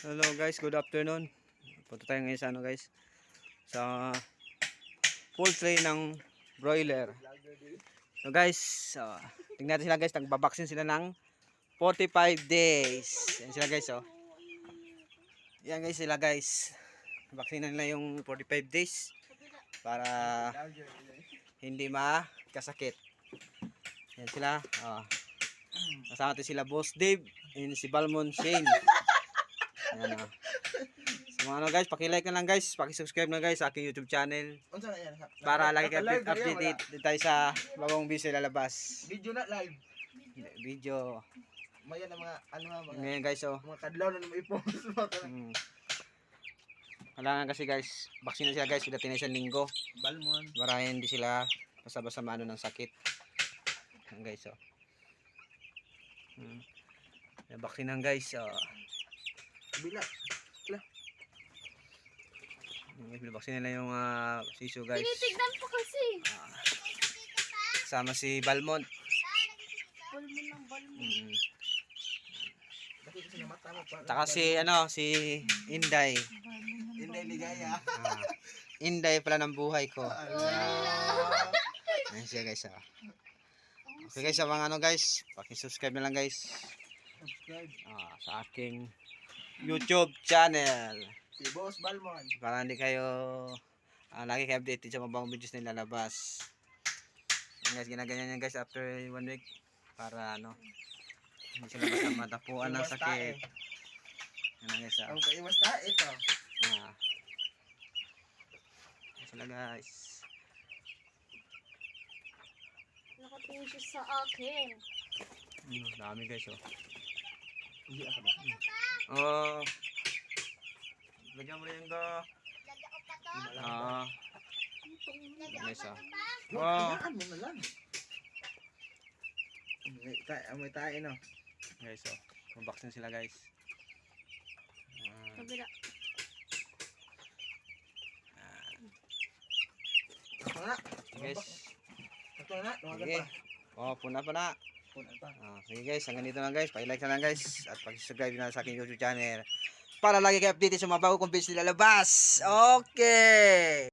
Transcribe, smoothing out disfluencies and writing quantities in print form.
Hello guys, good afternoon. Punta tayo ngayon sa guys, sa poultry ng broiler. So guys, tingnan natin sila guys, nagbabaksin sila ng 45 days. Yan sila guys Yan guys sila guys. Vaksinan nila yung 45 days para hindi makasakit. Yan sila. Kasama natin sila Boss Dave and si Balmon Shane. Ayan So guys, paki-like na lang guys, paki-subscribe na guys sa aking YouTube channel. Para lagi kayo update tayo sa bagong video lalabas. Video na live. Video. Maya na mga Ngayon guys mga kadlaw na i-post mo. Kailangan kasi guys, vaccine na sila guys, pagdating na isang linggo. Balmon. Para hindi sila basta-basta maano ng sakit. Ayan guys Vaccine na guys. Bila. Vaccine nila yung siso guys. Tinitignan po kasi. Sama si Balmon. Balmon ng Balmon. Tsaka si si Inday. Inday Ligaya. Inday pala ng buhay ko. Ayan siya guys. Okay guys, sa mga guys, paki-subscribe na lang guys. Subscribe. Sa aking YouTube channel. Si Boss Balmon. Para hindi kayo lagi kayo updated sa mga videos na ilalabas. Ayan guys, ginaganyan yan guys after 1 week. Para hindi sila basta matapuan ng sakit. Ayan guys. Ang kaiwas ta ito. Ayan sila guys. Nakatingin siya sa akin. Dami guys Hindi ako ba? Lagyan mo rin ko. Guys Ano mo na lang. May tayo no. Guys mabaksin sila guys. Kabila. Ito na. Guys. Ito na. Tumagan Sige. pa. Puna pa na. Punan pa. Sige guys, hanggang dito lang guys. Paki-like na lang guys. At paki-subscribe na sa aking YouTube channel. Para lagi kayo updated sa mga bago kong videos nilalabas. Okay!